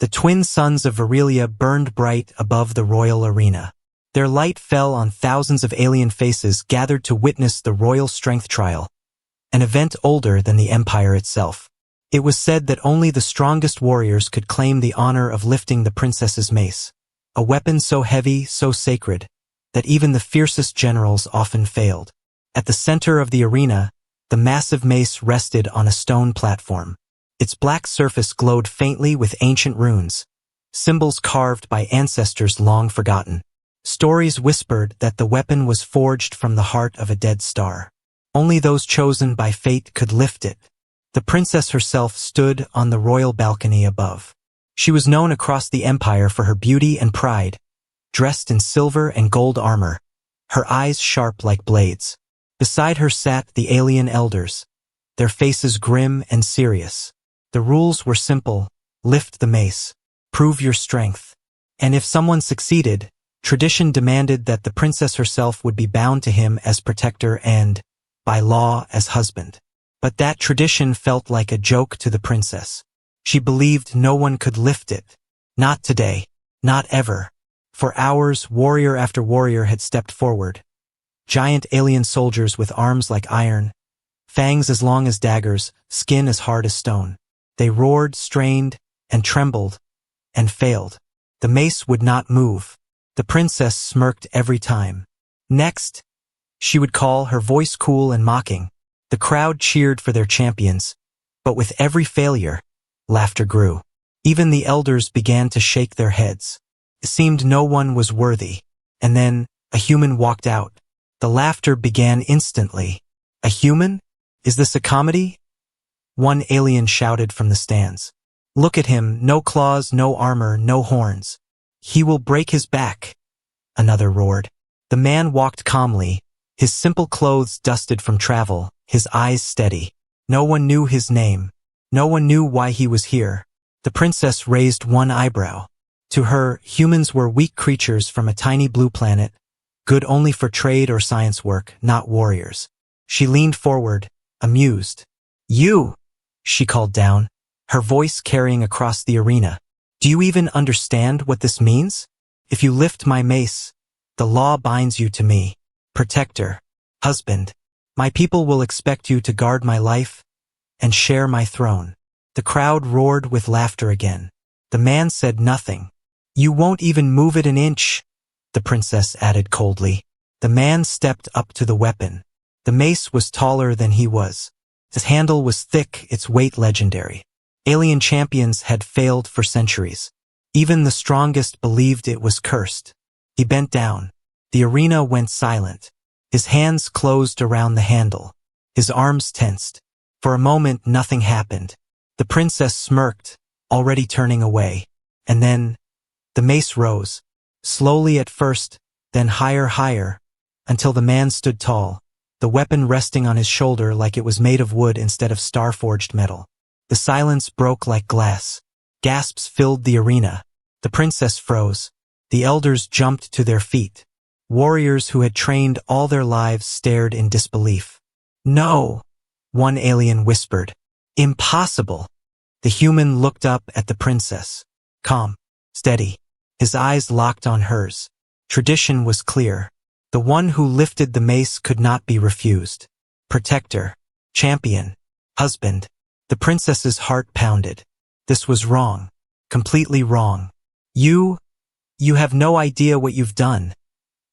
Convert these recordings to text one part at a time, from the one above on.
The twin suns of Virelia burned bright above the royal arena. Their light fell on thousands of alien faces gathered to witness the royal strength trial, an event older than the empire itself. It was said that only the strongest warriors could claim the honor of lifting the princess's mace, a weapon so heavy, so sacred, that even the fiercest generals often failed. At the center of the arena, the massive mace rested on a stone platform. Its black surface glowed faintly with ancient runes, symbols carved by ancestors long forgotten. Stories whispered that the weapon was forged from the heart of a dead star. Only those chosen by fate could lift it. The princess herself stood on the royal balcony above. She was known across the empire for her beauty and pride, dressed in silver and gold armor, her eyes sharp like blades. Beside her sat the alien elders, their faces grim and serious. The rules were simple: lift the mace, prove your strength. And if someone succeeded, tradition demanded that the princess herself would be bound to him as protector and, by law, as husband. But that tradition felt like a joke to the princess. She believed no one could lift it. Not today. Not ever. For hours, warrior after warrior had stepped forward. Giant alien soldiers with arms like iron, fangs as long as daggers, skin as hard as stone. They roared, strained, and trembled, and failed. The mace would not move. The princess smirked every time. Next, she would call, her voice cool and mocking. The crowd cheered for their champions, but with every failure, laughter grew. Even the elders began to shake their heads. It seemed no one was worthy. And then, a human walked out. The laughter began instantly. A human? Is this a comedy? One alien shouted from the stands. Look at him, no claws, no armor, no horns. He will break his back. Another roared. The man walked calmly, his simple clothes dusted from travel, his eyes steady. No one knew his name. No one knew why he was here. The princess raised one eyebrow. To her, humans were weak creatures from a tiny blue planet, good only for trade or science work, not warriors. She leaned forward, amused. You, she called down, her voice carrying across the arena. Do you even understand what this means? If you lift my mace, the law binds you to me. Protector, husband. My people will expect you to guard my life and share my throne. The crowd roared with laughter again. The man said nothing. You won't even move it an inch, the princess added coldly. The man stepped up to the weapon. The mace was taller than he was. Its handle was thick, its weight legendary. Alien champions had failed for centuries. Even the strongest believed it was cursed. He bent down. The arena went silent. His hands closed around the handle. His arms tensed. For a moment, nothing happened. The princess smirked, already turning away. And then, the mace rose. Slowly at first, then higher, until the man stood tall, the weapon resting on his shoulder like it was made of wood instead of star-forged metal. The silence broke like glass. Gasps filled the arena. The princess froze. The elders jumped to their feet. Warriors who had trained all their lives stared in disbelief. No, one alien whispered. Impossible. The human looked up at the princess. Calm, steady. His eyes locked on hers. Tradition was clear. The one who lifted the mace could not be refused. Protector, champion, husband. The princess's heart pounded. This was wrong. Completely wrong. You have no idea what you've done,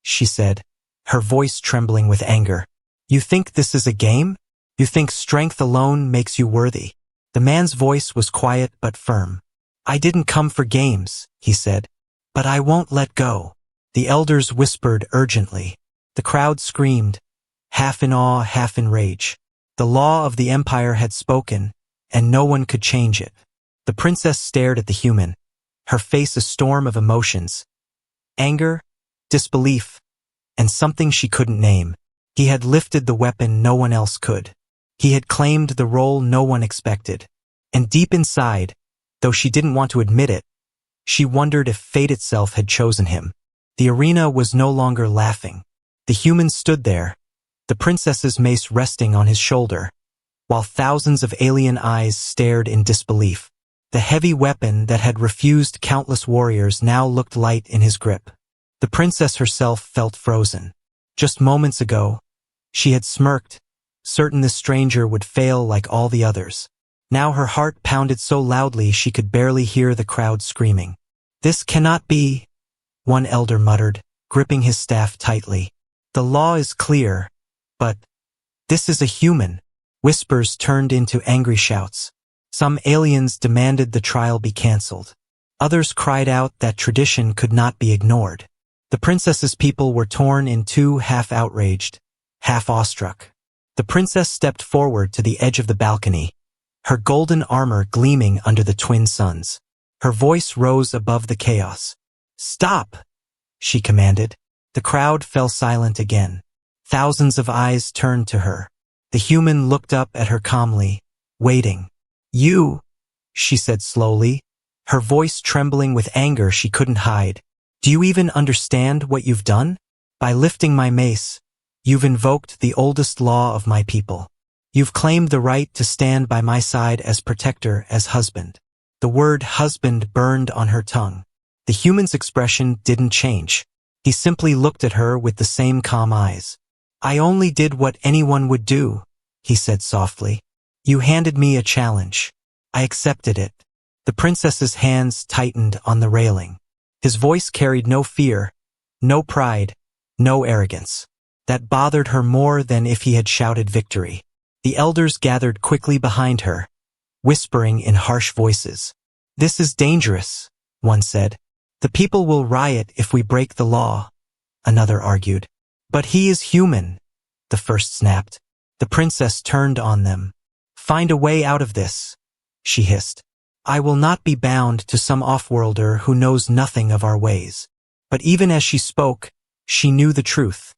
she said, her voice trembling with anger. You think this is a game? You think strength alone makes you worthy? The man's voice was quiet but firm. I didn't come for games, he said. But I won't let go. The elders whispered urgently. The crowd screamed, half in awe, half in rage. The law of the empire had spoken, and no one could change it. The princess stared at the human, her face a storm of emotions. Anger, disbelief, and something she couldn't name. He had lifted the weapon no one else could. He had claimed the role no one expected. And deep inside, though she didn't want to admit it, she wondered if fate itself had chosen him. The arena was no longer laughing. The human stood there, the princess's mace resting on his shoulder, while thousands of alien eyes stared in disbelief. The heavy weapon that had refused countless warriors now looked light in his grip. The princess herself felt frozen. Just moments ago, she had smirked, certain this stranger would fail like all the others. Now her heart pounded so loudly she could barely hear the crowd screaming. "This cannot be," one elder muttered, gripping his staff tightly. "The law is clear, but this is a human." Whispers turned into angry shouts. Some aliens demanded the trial be cancelled. Others cried out that tradition could not be ignored. The princess's people were torn in two, half outraged, half awestruck. The princess stepped forward to the edge of the balcony, her golden armor gleaming under the twin suns. Her voice rose above the chaos. "Stop!" she commanded. The crowd fell silent again. Thousands of eyes turned to her. The human looked up at her calmly, waiting. "You," she said slowly, her voice trembling with anger she couldn't hide. "Do you even understand what you've done? By lifting my mace, you've invoked the oldest law of my people. You've claimed the right to stand by my side as protector, as husband." The word husband burned on her tongue. The human's expression didn't change. He simply looked at her with the same calm eyes. "I only did what anyone would do," he said softly. "You handed me a challenge. I accepted it." The princess's hands tightened on the railing. His voice carried no fear, no pride, no arrogance. That bothered her more than if he had shouted victory. The elders gathered quickly behind her, whispering in harsh voices. "This is dangerous," one said. "The people will riot if we break the law," another argued. "But he is human," the first snapped. The princess turned on them. "Find a way out of this," she hissed. "I will not be bound to some off-worlder who knows nothing of our ways." But even as she spoke, she knew the truth.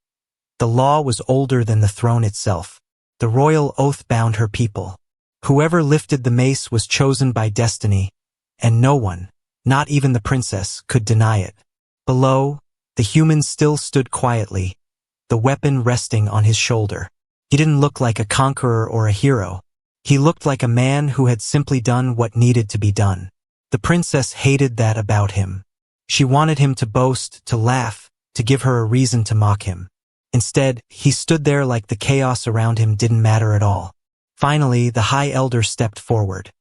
The law was older than the throne itself. The royal oath bound her people. Whoever lifted the mace was chosen by destiny, and no one, not even the princess, could deny it. Below, the human still stood quietly, the weapon resting on his shoulder. He didn't look like a conqueror or a hero. He looked like a man who had simply done what needed to be done. The princess hated that about him. She wanted him to boast, to laugh, to give her a reason to mock him. Instead, he stood there like the chaos around him didn't matter at all. Finally, the high elder stepped forward.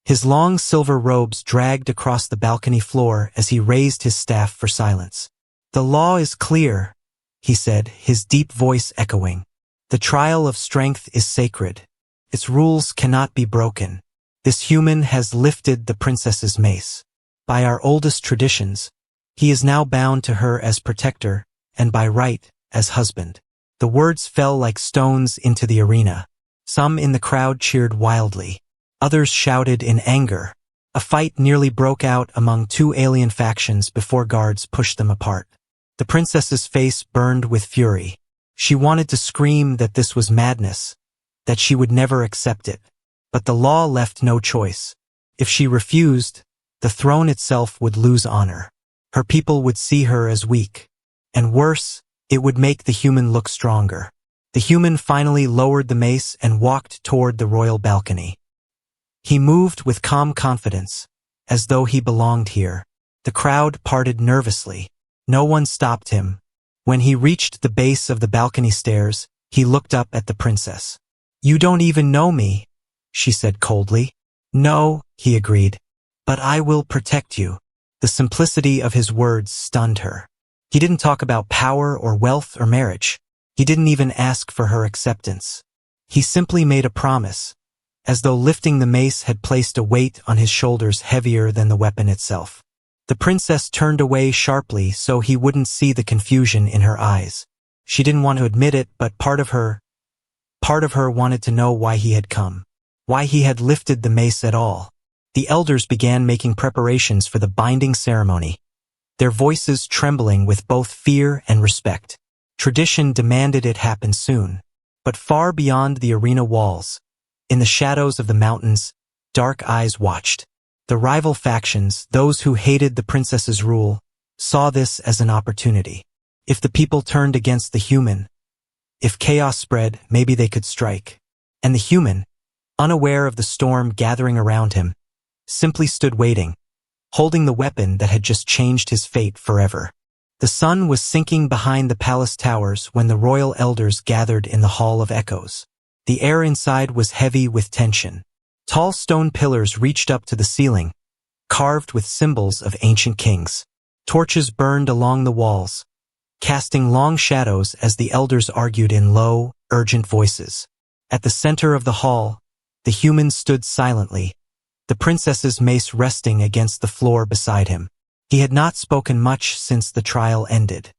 His long silver robes dragged across the balcony floor as he raised his staff for silence. "The law is clear," he said, his deep voice echoing. "The trial of strength is sacred. Its rules cannot be broken. This human has lifted the princess's mace. By our oldest traditions, he is now bound to her as protector, and by right, as husband." The words fell like stones into the arena. Some in the crowd cheered wildly. Others shouted in anger. A fight nearly broke out among two alien factions before guards pushed them apart. The princess's face burned with fury. She wanted to scream that this was madness, that she would never accept it. But the law left no choice. If she refused, the throne itself would lose honor. Her people would see her as weak. And worse, it would make the human look stronger. The human finally lowered the mace and walked toward the royal balcony. He moved with calm confidence, as though he belonged here. The crowd parted nervously. No one stopped him. When he reached the base of the balcony stairs, he looked up at the princess. "You don't even know me," she said coldly. "No," he agreed. "But I will protect you." The simplicity of his words stunned her. He didn't talk about power or wealth or marriage. He didn't even ask for her acceptance. He simply made a promise, as though lifting the mace had placed a weight on his shoulders heavier than the weapon itself. The princess turned away sharply so he wouldn't see the confusion in her eyes. She didn't want to admit it, but part of her wanted to know why he had come, why he had lifted the mace at all. The elders began making preparations for the binding ceremony, their voices trembling with both fear and respect. Tradition demanded it happen soon. But far beyond the arena walls, in the shadows of the mountains, dark eyes watched. The rival factions, those who hated the princess's rule, saw this as an opportunity. If the people turned against the human, if chaos spread, maybe they could strike. And the human, unaware of the storm gathering around him, simply stood waiting, holding the weapon that had just changed his fate forever. The sun was sinking behind the palace towers when the royal elders gathered in the Hall of Echoes. The air inside was heavy with tension. Tall stone pillars reached up to the ceiling, carved with symbols of ancient kings. Torches burned along the walls, casting long shadows as the elders argued in low, urgent voices. At the center of the hall, the human stood silently, the princess's mace resting against the floor beside him. He had not spoken much since the trial ended.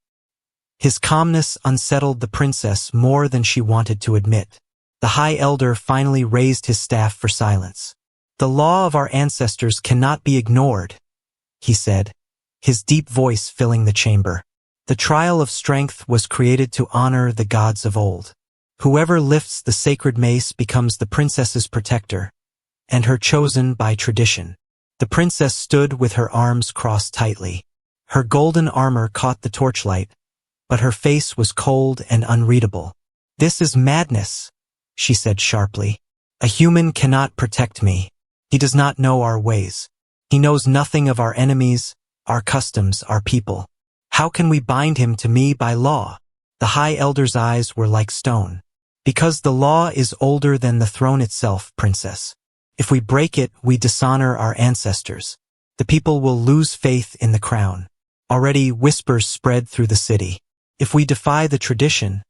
His calmness unsettled the princess more than she wanted to admit. The High Elder finally raised his staff for silence. "The law of our ancestors cannot be ignored," he said, his deep voice filling the chamber. "The trial of strength was created to honor the gods of old. Whoever lifts the sacred mace becomes the princess's protector, and her chosen by tradition." The princess stood with her arms crossed tightly. Her golden armor caught the torchlight, but her face was cold and unreadable. "This is madness," she said sharply. "A human cannot protect me. He does not know our ways. He knows nothing of our enemies, our customs, our people. How can we bind him to me by law?" The High Elder's eyes were like stone. "Because the law is older than the throne itself, princess. If we break it, we dishonor our ancestors. The people will lose faith in the crown." Already whispers spread through the city. "If we defy the tradition,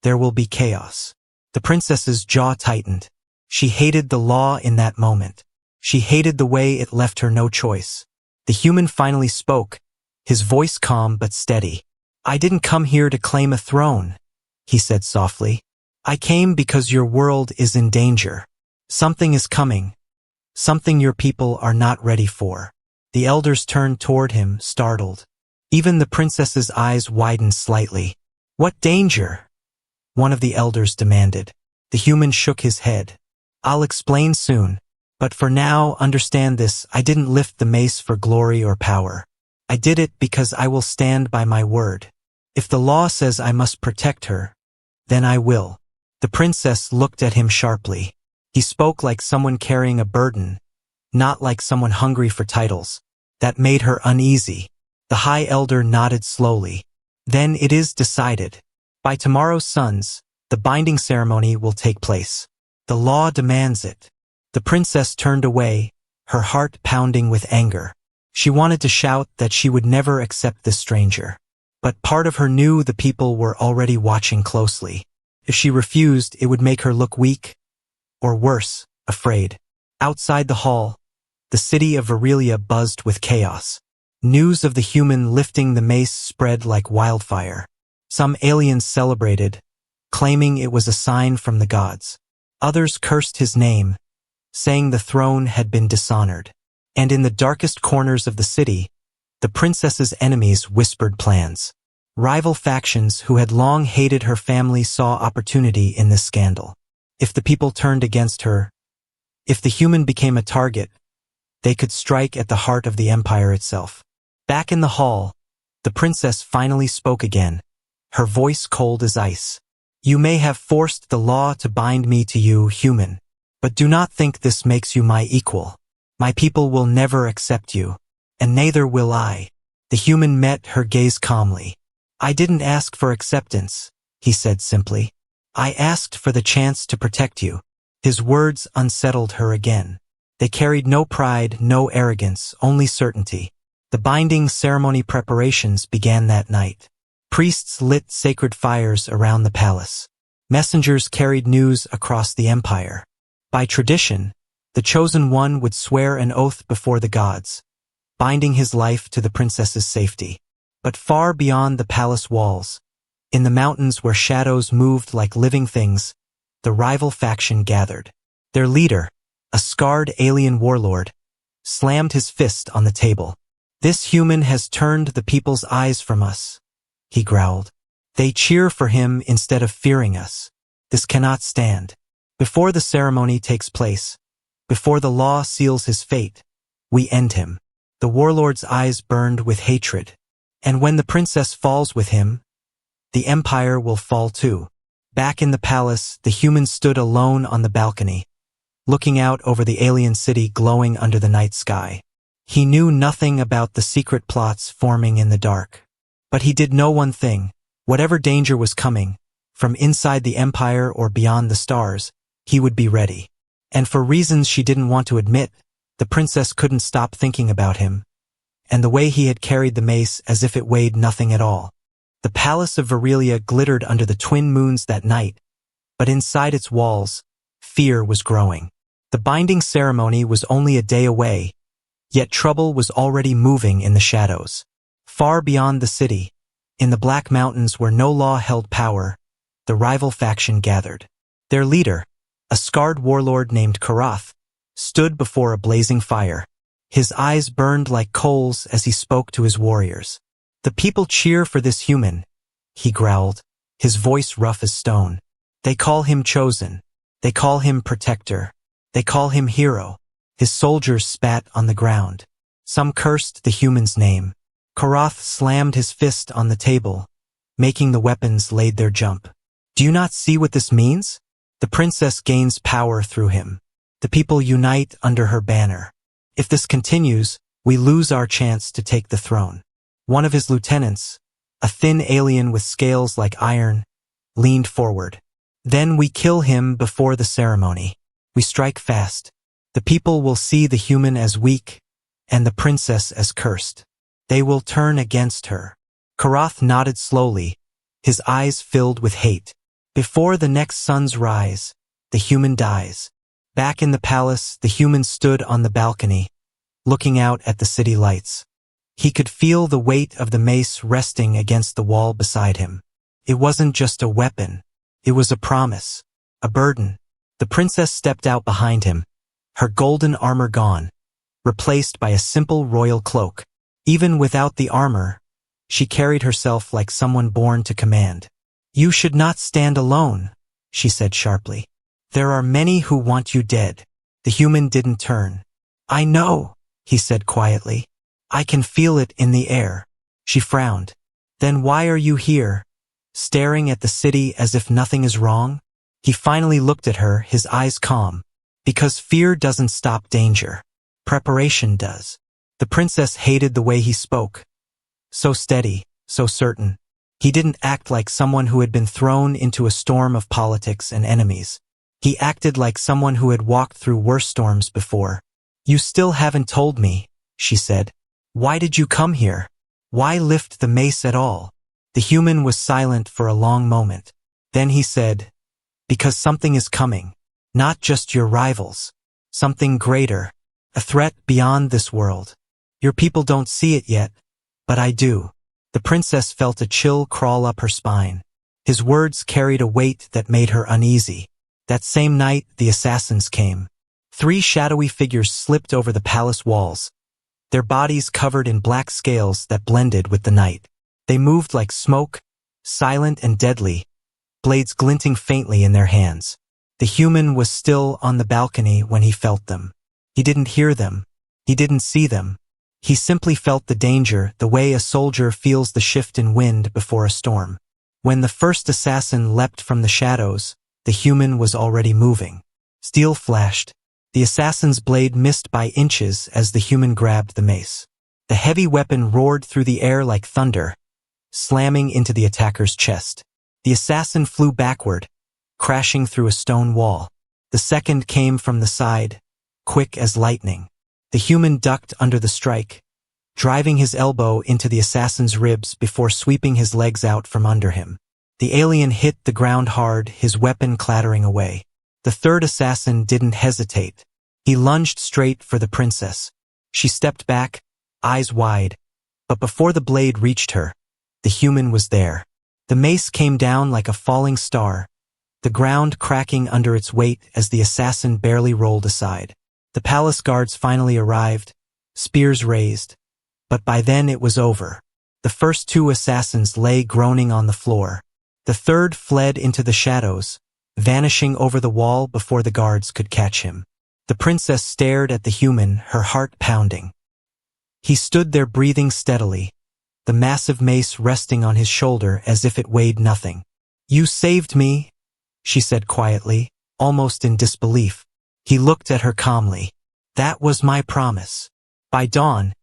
there will be chaos." The princess's jaw tightened. She hated the law in that moment. She hated the way it left her no choice. The human finally spoke, his voice calm but steady. "I didn't come here to claim a throne," he said softly. "I came because your world is in danger. Something is coming. Something your people are not ready for." The elders turned toward him, startled. Even the princess's eyes widened slightly. "What danger?" one of the elders demanded. The human shook his head. "I'll explain soon. But for now, understand this: I didn't lift the mace for glory or power. I did it because I will stand by my word. If the law says I must protect her, then I will." The princess looked at him sharply. He spoke like someone carrying a burden, not like someone hungry for titles. That made her uneasy. The High Elder nodded slowly. "Then it is decided. By tomorrow's suns, the binding ceremony will take place. The law demands it." The princess turned away, her heart pounding with anger. She wanted to shout that she would never accept this stranger. But part of her knew the people were already watching closely. If she refused, it would make her look weak, or worse, afraid. Outside the hall, the city of Aurelia buzzed with chaos. News of the human lifting the mace spread like wildfire. Some aliens celebrated, claiming it was a sign from the gods. Others cursed his name, saying the throne had been dishonored. And in the darkest corners of the city, the princess's enemies whispered plans. Rival factions who had long hated her family saw opportunity in this scandal. If the people turned against her, if the human became a target, they could strike at the heart of the empire itself. Back in the hall, the princess finally spoke again, her voice cold as ice. "You may have forced the law to bind me to you, human, but do not think this makes you my equal. My people will never accept you, and neither will I." The human met her gaze calmly. "I didn't ask for acceptance," he said simply. "I asked for the chance to protect you." His words unsettled her again. They carried no pride, no arrogance, only certainty. The binding ceremony preparations began that night. Priests lit sacred fires around the palace. Messengers carried news across the empire. By tradition, the chosen one would swear an oath before the gods, binding his life to the princess's safety. But far beyond the palace walls, in the mountains where shadows moved like living things, the rival faction gathered. Their leader, a scarred alien warlord, slammed his fist on the table. "This human has turned the people's eyes from us," he growled. "They cheer for him instead of fearing us. This cannot stand. Before the ceremony takes place, before the law seals his fate, we end him." The warlord's eyes burned with hatred. "And when the princess falls with him, the empire will fall too." Back in the palace, the human stood alone on the balcony, looking out over the alien city glowing under the night sky. He knew nothing about the secret plots forming in the dark. But he did know one thing: whatever danger was coming, from inside the Empire or beyond the stars, he would be ready. And for reasons she didn't want to admit, the princess couldn't stop thinking about him, and the way he had carried the mace as if it weighed nothing at all. The palace of Varelia glittered under the twin moons that night, but inside its walls, fear was growing. The binding ceremony was only a day away, yet trouble was already moving in the shadows. Far beyond the city, in the Black Mountains where no law held power, the rival faction gathered. Their leader, a scarred warlord named Karath, stood before a blazing fire. His eyes burned like coals as he spoke to his warriors. "The people cheer for this human," he growled, his voice rough as stone. "They call him chosen. They call him protector. They call him hero." His soldiers spat on the ground. Some cursed the human's name. Karath slammed his fist on the table, making the weapons laid their jump. "Do you not see what this means? The princess gains power through him. The people unite under her banner. If this continues, we lose our chance to take the throne." One of his lieutenants, a thin alien with scales like iron, leaned forward. "Then we kill him before the ceremony. We strike fast. The people will see the human as weak, and the princess as cursed. They will turn against her." Karath nodded slowly, his eyes filled with hate. "Before the next sun's rise, the human dies." Back in the palace, the human stood on the balcony, looking out at the city lights. He could feel the weight of the mace resting against the wall beside him. It wasn't just a weapon. It was a promise, a burden. The princess stepped out behind him, her golden armor gone, replaced by a simple royal cloak. Even without the armor, she carried herself like someone born to command. "You should not stand alone," she said sharply. "There are many who want you dead." The human didn't turn. "I know," he said quietly. "I can feel it in the air." She frowned. "Then why are you here, staring at the city as if nothing is wrong?" He finally looked at her, his eyes calm. "Because fear doesn't stop danger. Preparation does." The princess hated the way he spoke. So steady, so certain. He didn't act like someone who had been thrown into a storm of politics and enemies. He acted like someone who had walked through worse storms before. "You still haven't told me," she said. "Why did you come here? Why lift the mace at all?" The human was silent for a long moment. Then he said, "Because something is coming. Not just your rivals. Something greater. A threat beyond this world. Your people don't see it yet, but I do." The princess felt a chill crawl up her spine. His words carried a weight that made her uneasy. That same night, the assassins came. 3 shadowy figures slipped over the palace walls, their bodies covered in black scales that blended with the night. They moved like smoke, silent and deadly, blades glinting faintly in their hands. The human was still on the balcony when he felt them. He didn't hear them. He didn't see them. He simply felt the danger, the way a soldier feels the shift in wind before a storm. When the first assassin leapt from the shadows, the human was already moving. Steel flashed. The assassin's blade missed by inches as the human grabbed the mace. The heavy weapon roared through the air like thunder, slamming into the attacker's chest. The assassin flew backward, crashing through a stone wall. The second came from the side, quick as lightning. The human ducked under the strike, driving his elbow into the assassin's ribs before sweeping his legs out from under him. The alien hit the ground hard, his weapon clattering away. The third assassin didn't hesitate. He lunged straight for the princess. She stepped back, eyes wide, but before the blade reached her, the human was there. The mace came down like a falling star, the ground cracking under its weight as the assassin barely rolled aside. The palace guards finally arrived, spears raised, but by then it was over. The first 2 assassins lay groaning on the floor. The third fled into the shadows, vanishing over the wall before the guards could catch him. The princess stared at the human, her heart pounding. He stood there breathing steadily, the massive mace resting on his shoulder as if it weighed nothing. "You saved me," she said quietly, almost in disbelief. He looked at her calmly. That was my promise. By dawn,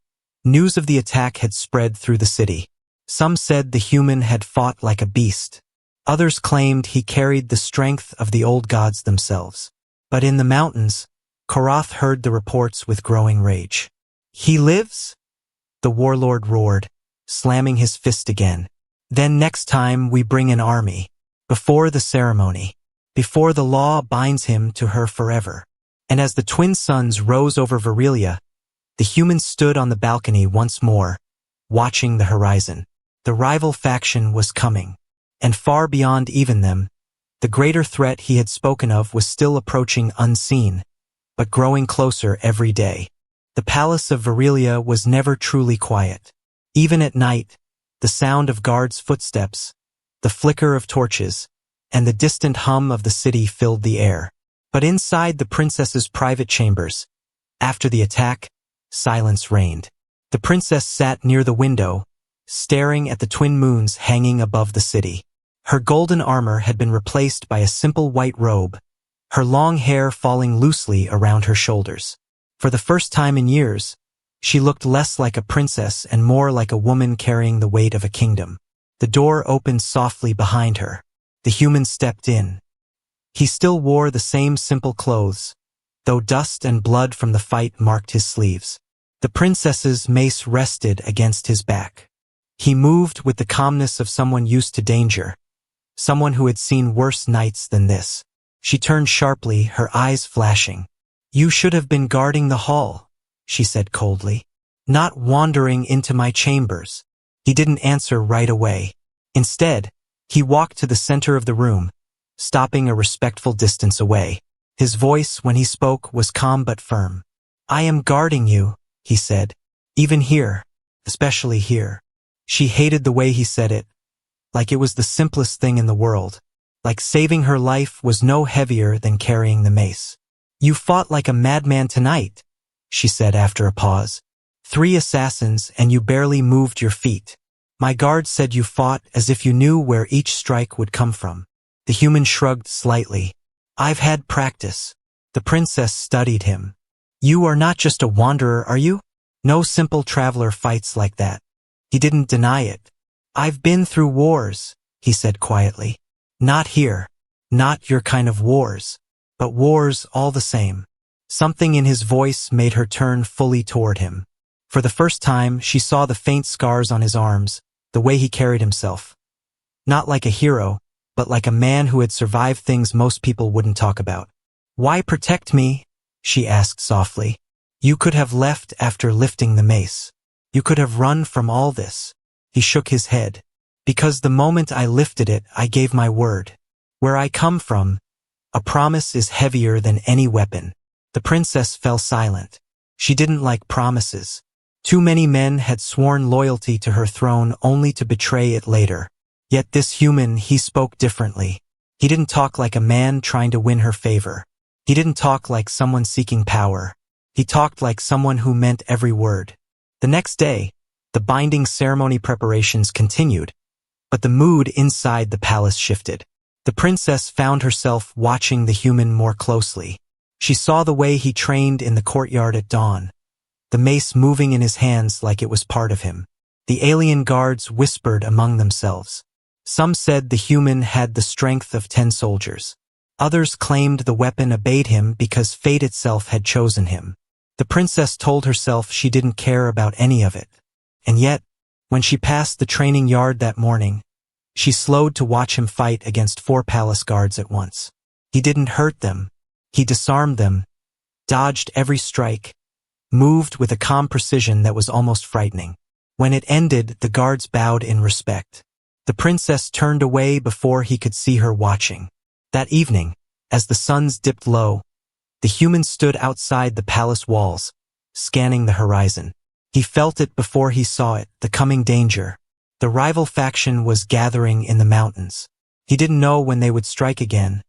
news of the attack had spread through the city. Some said the human had fought like a beast. Others claimed he carried the strength of the old gods themselves. But in the mountains, Korath heard the reports with growing rage. He lives? The warlord roared, slamming his fist again. Then next time we bring an army. Before the ceremony. Before the law binds him to her forever. And as the twin suns rose over Varelia, the humans stood on the balcony once more, watching the horizon. The rival faction was coming. And far beyond even them, the greater threat he had spoken of was still approaching unseen, but growing closer every day. The palace of Varelia was never truly quiet. Even at night, the sound of guards' footsteps, the flicker of torches, and the distant hum of the city filled the air. But inside the princess's private chambers, after the attack, silence reigned. The princess sat near the window, staring at the twin moons hanging above the city. Her golden armor had been replaced by a simple white robe, her long hair falling loosely around her shoulders. For the first time in years, she looked less like a princess and more like a woman carrying the weight of a kingdom. The door opened softly behind her. The human stepped in. He still wore the same simple clothes, though dust and blood from the fight marked his sleeves. The princess's mace rested against his back. He moved with the calmness of someone used to danger, someone who had seen worse nights than this. She turned sharply, her eyes flashing. You should have been guarding the hall, she said coldly, not wandering into my chambers. He didn't answer right away. Instead, he walked to the center of the room, stopping a respectful distance away. His voice, when he spoke, was calm but firm. I am guarding you, he said, even here, especially here. She hated the way he said it, like it was the simplest thing in the world, like saving her life was no heavier than carrying the mace. You fought like a madman tonight, she said after a pause. 3 assassins and you barely moved your feet. My guard said you fought as if you knew where each strike would come from. The human shrugged slightly. I've had practice. The princess studied him. You are not just a wanderer, are you? No simple traveler fights like that. He didn't deny it. I've been through wars, he said quietly. Not here. Not your kind of wars. But wars all the same. Something in his voice made her turn fully toward him. For the first time, she saw the faint scars on his arms, the way he carried himself. Not like a hero, but like a man who had survived things most people wouldn't talk about. Why protect me? She asked softly. You could have left after lifting the mace. You could have run from all this. He shook his head. Because the moment I lifted it, I gave my word. Where I come from, a promise is heavier than any weapon. The princess fell silent. She didn't like promises. Too many men had sworn loyalty to her throne only to betray it later. Yet this human, he spoke differently. He didn't talk like a man trying to win her favor. He didn't talk like someone seeking power. He talked like someone who meant every word. The next day, the binding ceremony preparations continued, but the mood inside the palace shifted. The princess found herself watching the human more closely. She saw the way he trained in the courtyard at dawn, the mace moving in his hands like it was part of him. The alien guards whispered among themselves. Some said the human had the strength of 10 soldiers. Others claimed the weapon obeyed him because fate itself had chosen him. The princess told herself she didn't care about any of it. And yet, when she passed the training yard that morning, she slowed to watch him fight against 4 palace guards at once. He didn't hurt them. He disarmed them, dodged every strike, moved with a calm precision that was almost frightening. When it ended, the guards bowed in respect. The princess turned away before he could see her watching. That evening, as the suns dipped low, the human stood outside the palace walls, scanning the horizon. He felt it before he saw it, the coming danger. The rival faction was gathering in the mountains. He didn't know when they would strike again,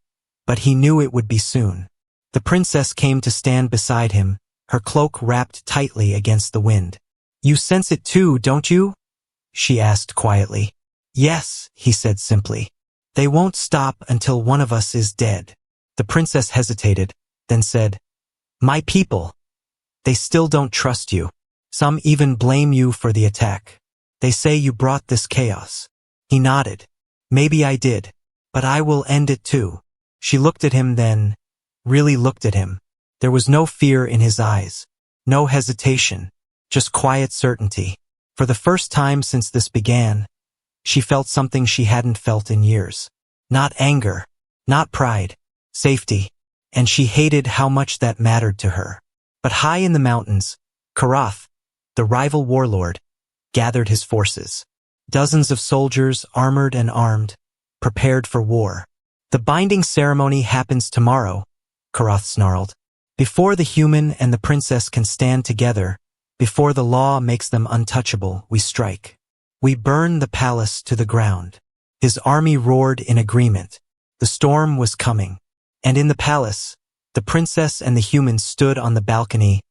but he knew it would be soon. The princess came to stand beside him, her cloak wrapped tightly against the wind. You sense it too, don't you? She asked quietly. Yes, he said simply. They won't stop until one of us is dead. The princess hesitated, then said, My people. They still don't trust you. Some even blame you for the attack. They say you brought this chaos. He nodded. Maybe I did. But I will end it too. She looked at him then, really looked at him. There was no fear in his eyes. No hesitation. Just quiet certainty. For the first time since this began, she felt something she hadn't felt in years. Not anger. Not pride. Safety. And she hated how much that mattered to her. But high in the mountains, Karath, the rival warlord, gathered his forces. Dozens of soldiers, armored and armed, prepared for war. The binding ceremony happens tomorrow, Karath snarled. Before the human and the princess can stand together, before the law makes them untouchable, we strike. We burn the palace to the ground. His army roared in agreement. The storm was coming. And in the palace, the princess and the human stood on the balcony,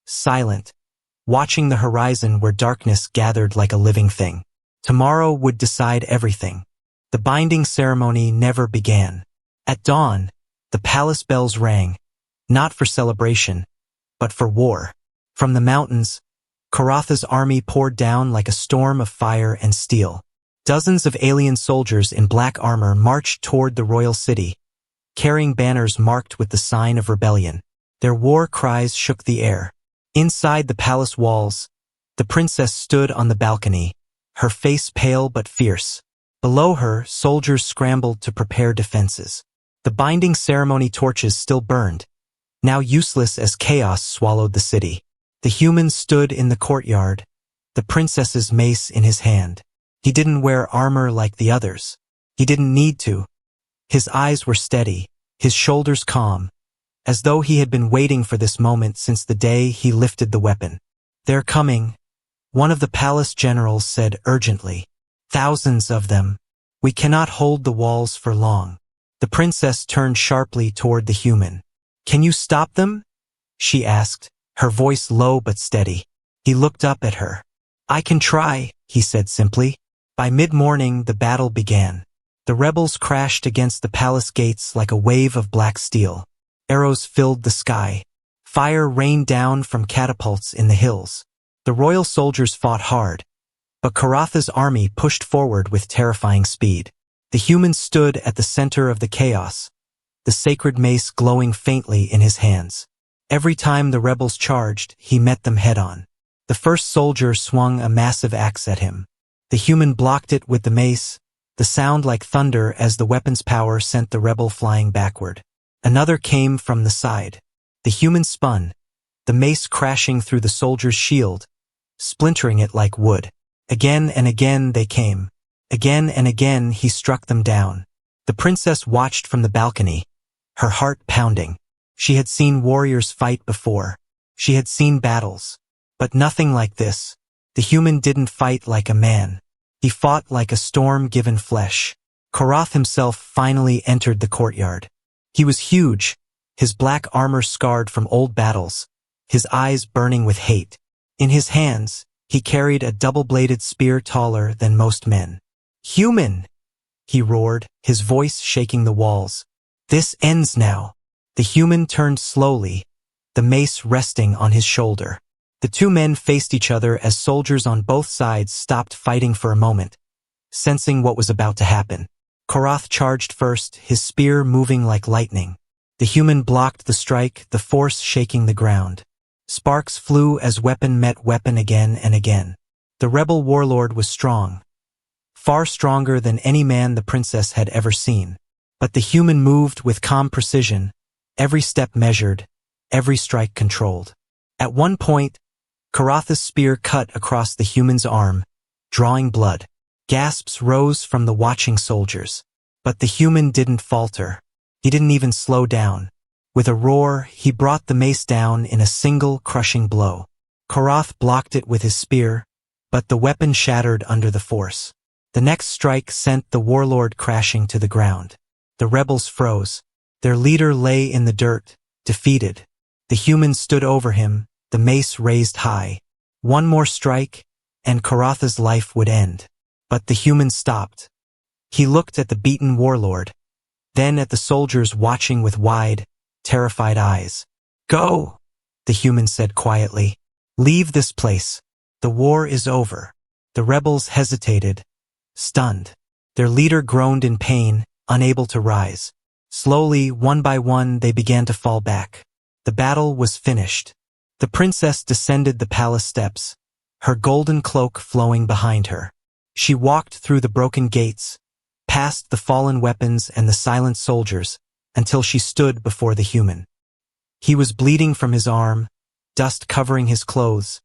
silent, watching the horizon where darkness gathered like a living thing. Tomorrow would decide everything. The binding ceremony never began. At dawn, the palace bells rang, not for celebration, but for war. From the mountains, Karatha's army poured down like a storm of fire and steel. Dozens of alien soldiers in black armor marched toward the royal city, carrying banners marked with the sign of rebellion. Their war cries shook the air. Inside the palace walls, the princess stood on the balcony, her face pale but fierce. Below her, soldiers scrambled to prepare defenses. The binding ceremony torches still burned, now useless as chaos swallowed the city. The human stood in the courtyard, the princess's mace in his hand. He didn't wear armor like the others. He didn't need to. His eyes were steady, his shoulders calm, as though he had been waiting for this moment since the day he lifted the weapon. They're coming, one of the palace generals said urgently. Thousands of them. We cannot hold the walls for long. The princess turned sharply toward the human. Can you stop them? She asked, her voice low but steady. He looked up at her. I can try, he said simply. By mid-morning, the battle began. The rebels crashed against the palace gates like a wave of black steel. Arrows filled the sky. Fire rained down from catapults in the hills. The royal soldiers fought hard, but Karatha's army pushed forward with terrifying speed. The human stood at the center of the chaos, the sacred mace glowing faintly in his hands. Every time the rebels charged, he met them head-on. The first soldier swung a massive axe at him. The human blocked it with the mace, the sound like thunder as the weapon's power sent the rebel flying backward. Another came from the side. The human spun, the mace crashing through the soldier's shield, splintering it like wood. Again and again they came. Again and again he struck them down. The princess watched from the balcony, her heart pounding. She had seen warriors fight before. She had seen battles. But nothing like this. The human didn't fight like a man. He fought like a storm given flesh. Karath himself finally entered the courtyard. He was huge, his black armor scarred from old battles, his eyes burning with hate. In his hands, he carried a double-bladed spear taller than most men. Human! He roared, his voice shaking the walls. This ends now. The human turned slowly, the mace resting on his shoulder. The two men faced each other as soldiers on both sides stopped fighting for a moment, sensing what was about to happen. Karath charged first, his spear moving like lightning. The human blocked the strike, the force shaking the ground. Sparks flew as weapon met weapon again and again. The rebel warlord was strong, far stronger than any man the princess had ever seen. But the human moved with calm precision, every step measured, every strike controlled. At one point, Karatha's spear cut across the human's arm, drawing blood. Gasps rose from the watching soldiers. But the human didn't falter. He didn't even slow down. With a roar, he brought the mace down in a single crushing blow. Karath blocked it with his spear, but the weapon shattered under the force. The next strike sent the warlord crashing to the ground. The rebels froze. Their leader lay in the dirt, defeated. The human stood over him, the mace raised high. One more strike, and Karatha's life would end. But the human stopped. He looked at the beaten warlord, then at the soldiers watching with wide, terrified eyes. Go! the human said quietly. Leave this place. The war is over. The rebels hesitated, stunned. Their leader groaned in pain, unable to rise. Slowly, one by one, they began to fall back. The battle was finished. The princess descended the palace steps, her golden cloak flowing behind her. She walked through the broken gates, past the fallen weapons and the silent soldiers, until she stood before the human. He was bleeding from his arm, dust covering his clothes,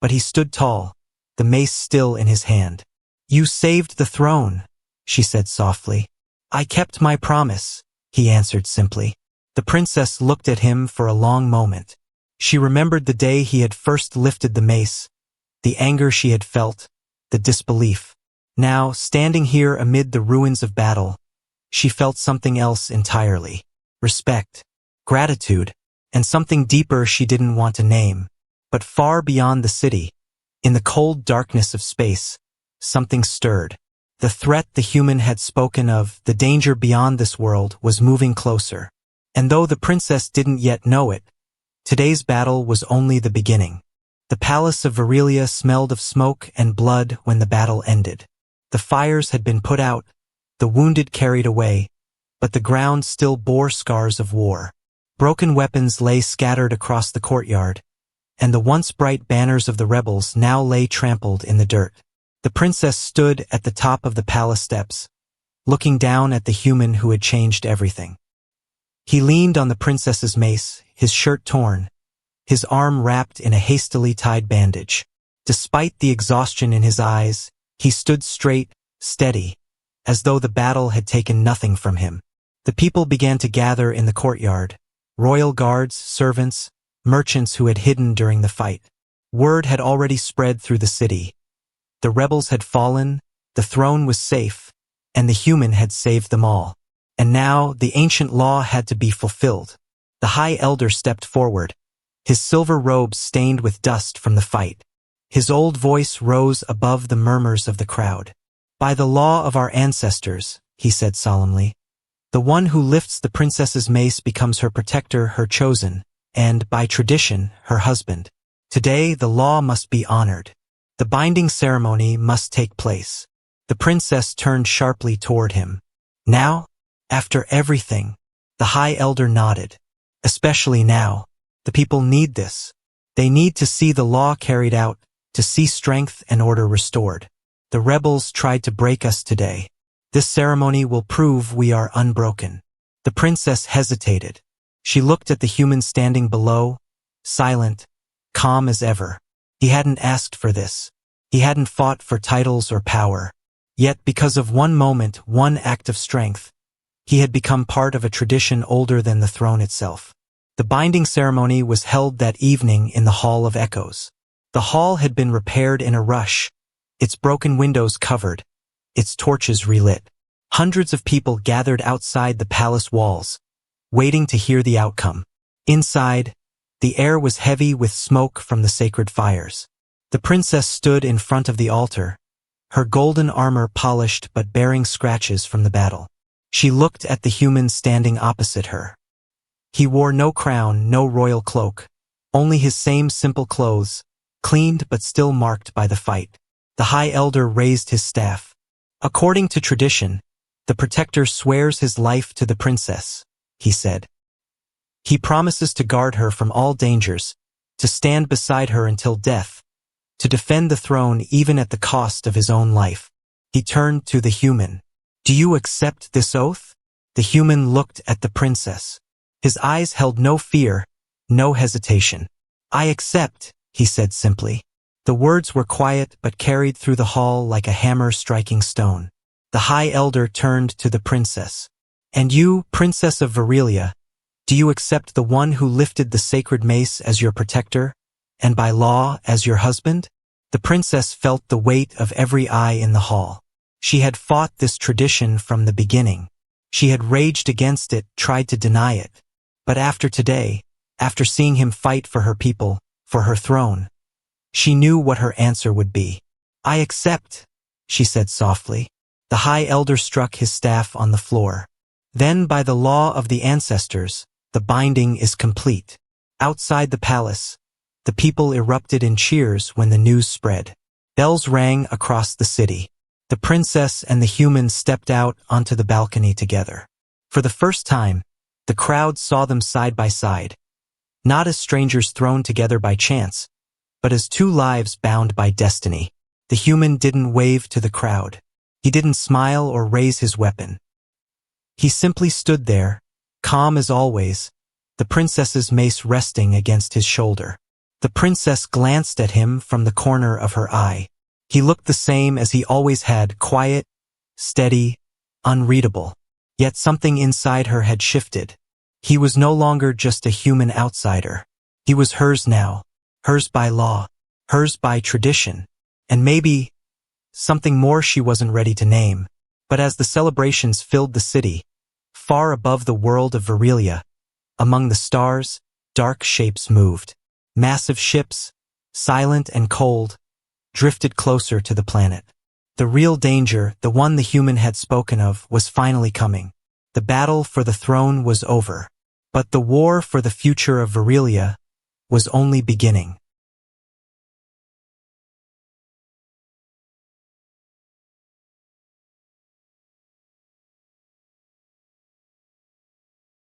but he stood tall, the mace still in his hand. You saved the throne, she said softly. I kept my promise, he answered simply. The princess looked at him for a long moment. She remembered the day he had first lifted the mace, the anger she had felt, the disbelief. Now, standing here amid the ruins of battle, she felt something else entirely. Respect, gratitude, and something deeper she didn't want to name. But far beyond the city, in the cold darkness of space, something stirred. The threat the human had spoken of, the danger beyond this world, was moving closer. And though the princess didn't yet know it, today's battle was only the beginning. The palace of Varelia smelled of smoke and blood when the battle ended. The fires had been put out, the wounded carried away, but the ground still bore scars of war. Broken weapons lay scattered across the courtyard, and the once bright banners of the rebels now lay trampled in the dirt. The princess stood at the top of the palace steps, looking down at the human who had changed everything. He leaned on the princess's mace, his shirt torn, his arm wrapped in a hastily tied bandage. Despite the exhaustion in his eyes, he stood straight, steady, as though the battle had taken nothing from him. The people began to gather in the courtyard, royal guards, servants, merchants who had hidden during the fight. Word had already spread through the city. The rebels had fallen, the throne was safe, and the human had saved them all. And now the ancient law had to be fulfilled. The High Elder stepped forward, his silver robes stained with dust from the fight. His old voice rose above the murmurs of the crowd. By the law of our ancestors, he said solemnly, the one who lifts the princess's mace becomes her protector, her chosen, and, by tradition, her husband. Today the law must be honored. The binding ceremony must take place. The princess turned sharply toward him. Now? After everything? The High Elder nodded. Especially now. The people need this. They need to see the law carried out, to see strength and order restored. The rebels tried to break us today. This ceremony will prove we are unbroken. The princess hesitated. She looked at the human standing below, silent, calm as ever. He hadn't asked for this. He hadn't fought for titles or power. Yet because of one moment, one act of strength, he had become part of a tradition older than the throne itself. The binding ceremony was held that evening in the Hall of Echoes. The hall had been repaired in a rush, its broken windows covered, its torches relit. Hundreds of people gathered outside the palace walls, waiting to hear the outcome. Inside, the air was heavy with smoke from the sacred fires. The princess stood in front of the altar, her golden armor polished but bearing scratches from the battle. She looked at the human standing opposite her. He wore no crown, no royal cloak, only his same simple clothes, cleaned but still marked by the fight. The High Elder raised his staff. According to tradition, the protector swears his life to the princess, he said. He promises to guard her from all dangers, to stand beside her until death, to defend the throne even at the cost of his own life. He turned to the human. Do you accept this oath? The human looked at the princess. His eyes held no fear, no hesitation. I accept, he said simply. The words were quiet but carried through the hall like a hammer striking stone. The High Elder turned to the princess. And you, Princess of Varelia, do you accept the one who lifted the sacred mace as your protector, and by law as your husband? The princess felt the weight of every eye in the hall. She had fought this tradition from the beginning. She had raged against it, tried to deny it. But after today, after seeing him fight for her people, for her throne, she knew what her answer would be. I accept, she said softly. The High Elder struck his staff on the floor. Then by the law of the ancestors, the binding is complete. Outside the palace, the people erupted in cheers when the news spread. Bells rang across the city. The princess and the humans stepped out onto the balcony together. For the first time, the crowd saw them side by side, not as strangers thrown together by chance, but as two lives bound by destiny. The human didn't wave to the crowd. He didn't smile or raise his weapon. He simply stood there, calm as always, the princess's mace resting against his shoulder. The princess glanced at him from the corner of her eye. He looked the same as he always had, quiet, steady, unreadable. Yet something inside her had shifted. He was no longer just a human outsider. He was hers now, hers by law, hers by tradition, and maybe something more she wasn't ready to name. But as the celebrations filled the city, far above the world of Varelia, among the stars, dark shapes moved. Massive ships, silent and cold, drifted closer to the planet. The real danger, the one the human had spoken of, was finally coming. The battle for the throne was over. But the war for the future of Varelia was only beginning.